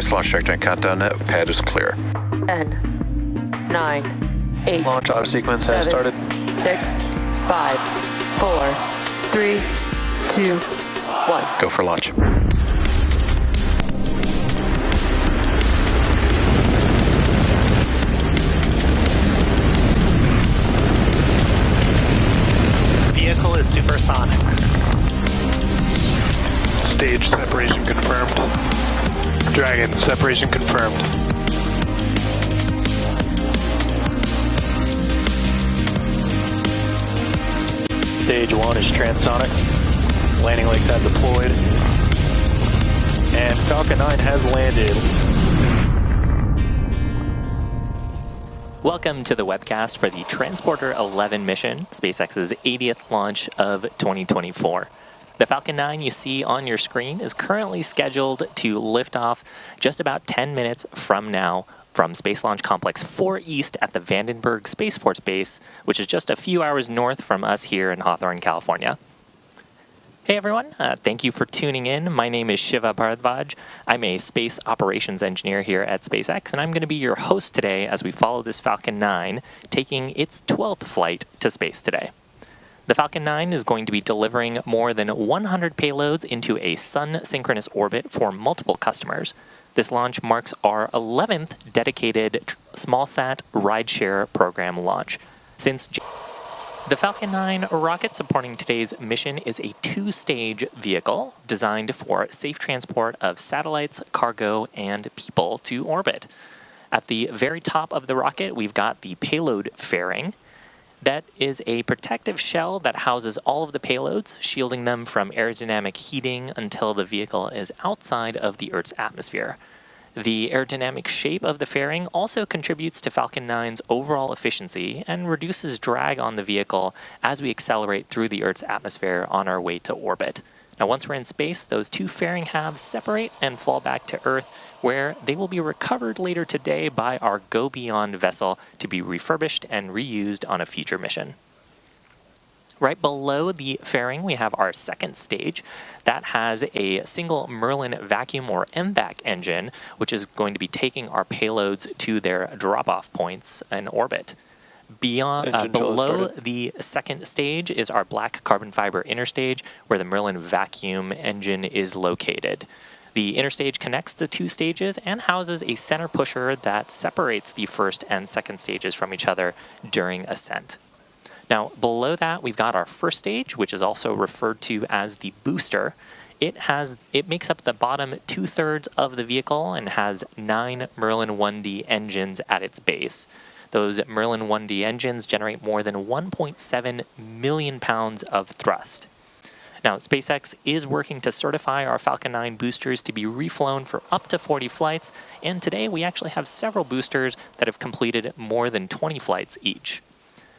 Space launch trajectory and countdown net. Pad is clear. 10, 9, 8. Launch auto sequence has started. 6, 5, 4, 3, 2, 1. Go for launch. Vehicle is supersonic. Stage separation confirmed. Dragon, separation confirmed. Stage 1 is transonic. Landing legs have deployed. And Falcon 9 has landed. Welcome to the webcast for the Transporter 11 mission, SpaceX's 80th launch of 2024. The Falcon 9 you see on your screen is currently scheduled to lift off just about 10 minutes from now from Space Launch Complex 4 East at the Vandenberg Space Force Base, which is just a few hours north from us here in Hawthorne, California. Hey everyone, thank you for tuning in. My name is Shiva Bharadwaj. I'm a space operations engineer here at SpaceX, and I'm going to be your host today as we follow this Falcon 9 taking its 12th flight to space today. The Falcon 9 is going to be delivering more than 100 payloads into a sun-synchronous orbit for multiple customers. This launch marks our 11th dedicated SmallSat rideshare program launch. The Falcon 9 rocket supporting today's mission is a two-stage vehicle designed for safe transport of satellites, cargo, and people to orbit. At the very top of the rocket, we've got the payload fairing. That is a protective shell that houses all of the payloads, shielding them from aerodynamic heating until the vehicle is outside of the Earth's atmosphere. The aerodynamic shape of the fairing also contributes to Falcon 9's overall efficiency and reduces drag on the vehicle as we accelerate through the Earth's atmosphere on our way to orbit. Now, once we're in space, those two fairing halves separate and fall back to Earth, where they will be recovered later today by our Go Beyond vessel to be refurbished and reused on a future mission. Right below the fairing, we have our second stage. That has a single Merlin vacuum or MVAC engine, which is going to be taking our payloads to their drop-off points in orbit. Below the second stage is our black carbon fiber interstage, where the Merlin vacuum engine is located. The interstage connects the two stages and houses a center pusher that separates the first and second stages from each other during ascent. Now, below that, we've got our first stage, which is also referred to as the booster. It makes up the bottom two-thirds of the vehicle and has 9 Merlin 1D engines at its base. Those Merlin 1D engines generate more than 1.7 million pounds of thrust. Now, SpaceX is working to certify our Falcon 9 boosters to be reflown for up to 40 flights, and today we actually have several boosters that have completed more than 20 flights each.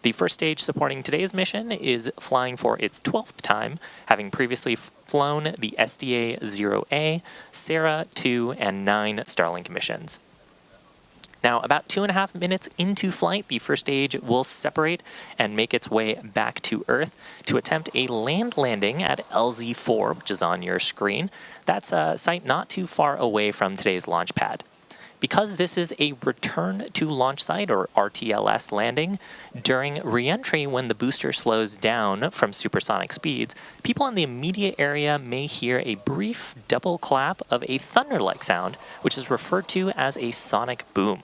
The first stage supporting today's mission is flying for its 12th time, having previously flown the SDA-0A, Sarah 2, and 9 Starlink missions. Now, about 2.5 minutes into flight, the first stage will separate and make its way back to Earth to attempt a land landing at LZ-4, which is on your screen. That's a site not too far away from today's launch pad. Because this is a return to launch site, or RTLS landing, during re-entry when the booster slows down from supersonic speeds, people in the immediate area may hear a brief double clap of a thunder-like sound, which is referred to as a sonic boom.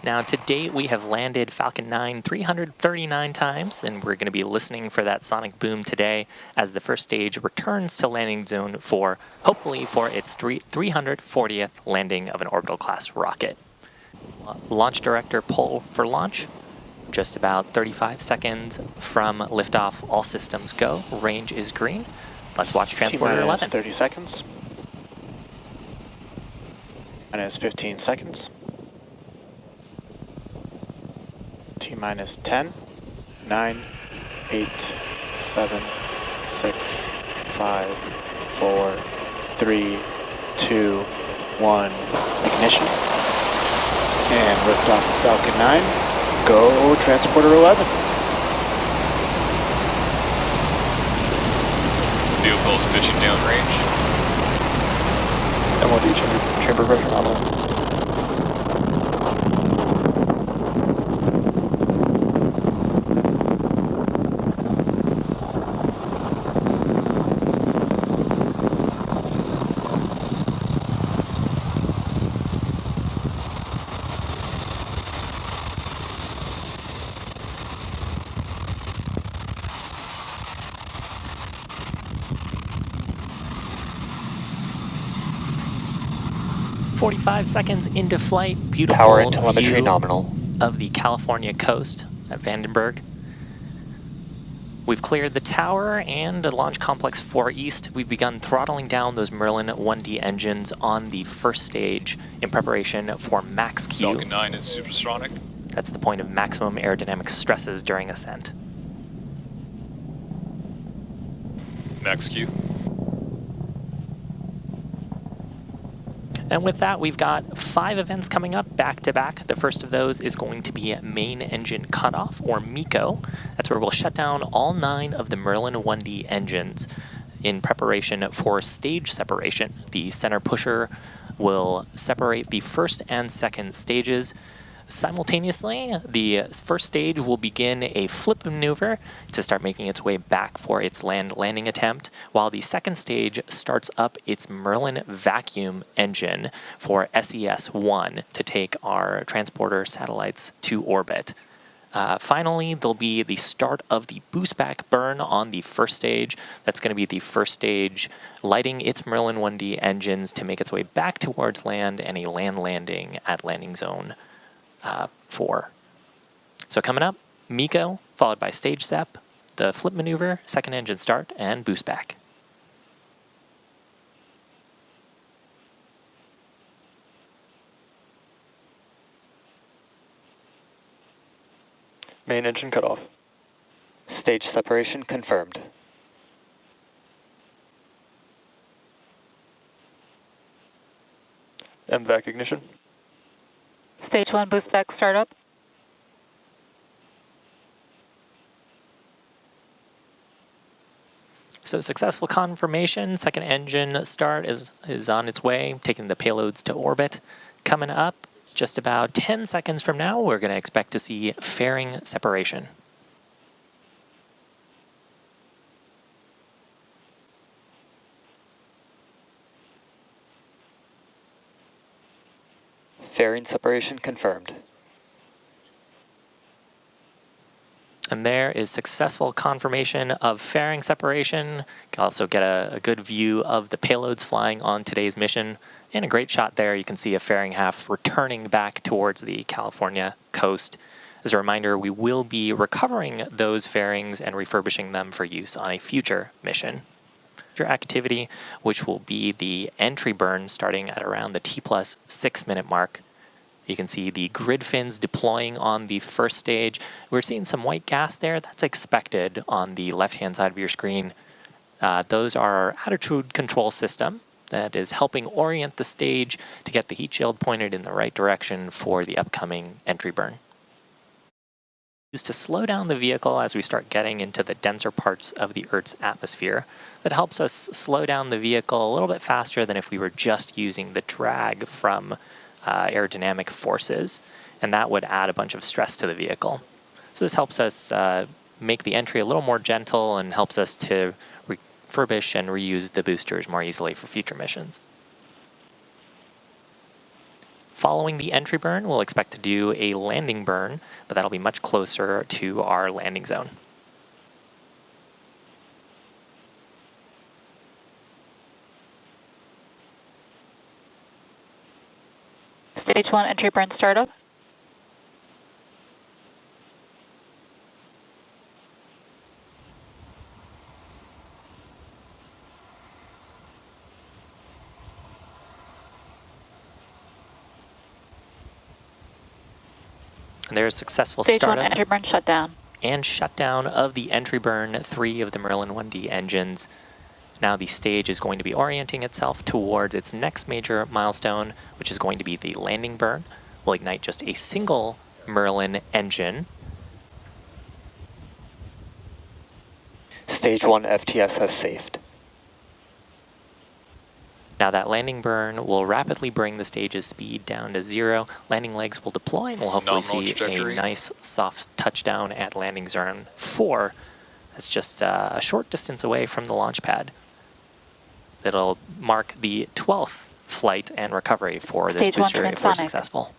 Now, to date, we have landed Falcon 9 339 times, and we're going to be listening for that sonic boom today as the first stage returns to landing zone 4, hopefully for its 340th landing of an orbital class rocket. Launch director pull for launch. Just about 35 seconds from liftoff, all systems go. Range is green. Let's watch Transporter 11. 30 seconds. Minus 15 seconds. T-minus 10, 9, 8, 7, 6, 5, 4, 3, 2, 1. Ignition. And liftoff Falcon 9. Go Transporter 11. Vehicles pitching downrange. MOD chamber pressure nominal. "45 seconds into flight, Power beautiful and telemetry view nominal. of the California coast at Vandenberg. We've cleared the tower and Launch Complex 4 East. We've begun throttling down those Merlin 1D engines on the first stage in preparation for max Q. Falcon 9 is supersonic. That's the point of maximum aerodynamic stresses during ascent. Max Q. And with that, we've got 5 events coming up back to back. The first of those is going to be Main Engine Cutoff, or MECO. That's where we'll shut down all 9 of the Merlin 1D engines in preparation for stage separation. The center pusher will separate the first and second stages. Simultaneously, the first stage will begin a flip maneuver to start making its way back for its landing attempt, while the second stage starts up its Merlin vacuum engine for SES-1 to take our transporter satellites to orbit. Finally, there'll be the start of the boost back burn on the first stage. That's going to be the first stage lighting its Merlin 1D engines to make its way back towards land and a land landing at landing zone 4. So coming up, MECO, followed by stage SEP, the flip maneuver, second engine start, and boost back. Main engine cutoff. Stage separation confirmed. MVAC ignition. Stage 1 boost back startup. So successful confirmation, second engine start is on its way, taking the payloads to orbit. Coming up, just about 10 seconds from now, we're going to expect to see fairing separation. Fairing separation confirmed. And there is successful confirmation of fairing separation. You can also get a good view of the payloads flying on today's mission. And a great shot there, you can see a fairing half returning back towards the California coast. As a reminder, we will be recovering those fairings and refurbishing them for use on a future mission. Activity, which will be the entry burn starting at around the T+6 minute mark. You can see the grid fins deploying on the first stage. We're seeing some white gas there. That's expected on the left-hand side of your screen. Those are our attitude control system that is helping orient the stage to get the heat shield pointed in the right direction for the upcoming entry burn. Used to slow down the vehicle as we start getting into the denser parts of the Earth's atmosphere. That helps us slow down the vehicle a little bit faster than if we were just using the drag from aerodynamic forces, and that would add a bunch of stress to the vehicle. So this helps us make the entry a little more gentle and helps us to refurbish and reuse the boosters more easily for future missions. Following the entry burn, we'll expect to do a landing burn, but that'll be much closer to our landing zone. Stage 1 entry burn startup. And there's a successful Stage startup 1 entry burn shutdown. and shutdown of the entry burn 3 of the Merlin 1D engines. Now the stage is going to be orienting itself towards its next major milestone, which is going to be the landing burn. We'll ignite just a single Merlin engine. Stage 1 FTS has saved. Now that landing burn will rapidly bring the stage's speed down to 0. Landing legs will deploy and we'll hopefully see a nice soft touchdown at landing zone 4. That's just a short distance away from the launch pad. It'll mark the 12th flight and recovery for this booster if we're successful.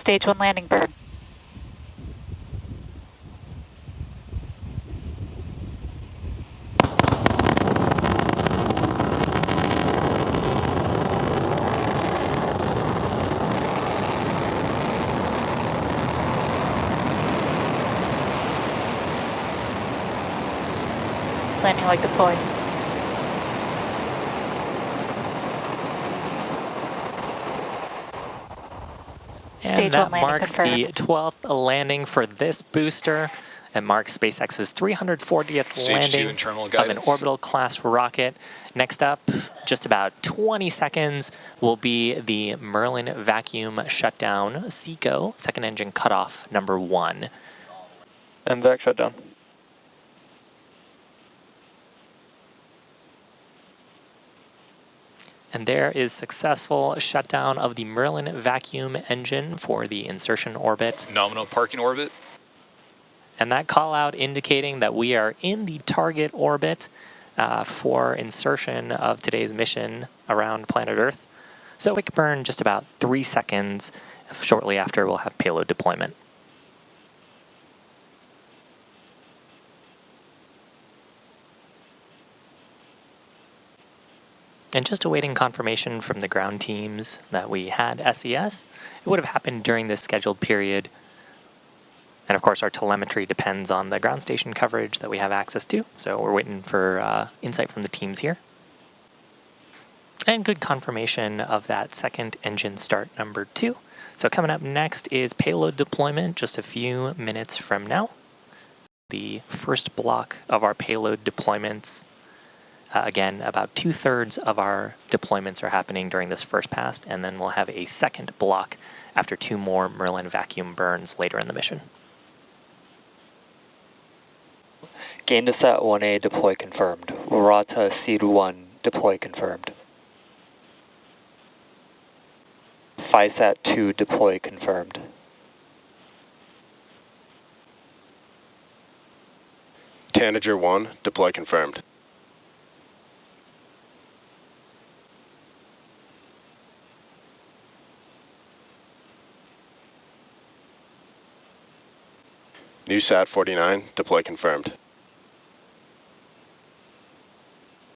Stage 1 landing burn. Landing leg deployed. And that marks the 12th landing for this booster. It marks SpaceX's 340th landing of an orbital class rocket. Next up, just about 20 seconds, will be the Merlin vacuum shutdown, SECO, second engine cutoff number 1. And vac shutdown. And there is successful shutdown of the Merlin vacuum engine for the insertion orbit. Nominal parking orbit. And that call out indicating that we are in the target orbit for insertion of today's mission around planet Earth. So quick burn, just about 3 seconds. Shortly after, we'll have payload deployment. And just awaiting confirmation from the ground teams that we had SES. It would have happened during this scheduled period. And of course, our telemetry depends on the ground station coverage that we have access to. So we're waiting for insight from the teams here. And good confirmation of that second engine start number 2. So coming up next is payload deployment just a few minutes from now. The first block of our payload deployments. Again, about 2/3 of our deployments are happening during this first pass, and then we'll have a second block after 2 more Merlin vacuum burns later in the mission. GAINDESAT-1A deploy confirmed. Rata Siru-1 deploy confirmed. FISAT-2 deploy confirmed. Tanager-1 deploy confirmed. NewSat-49 deploy confirmed.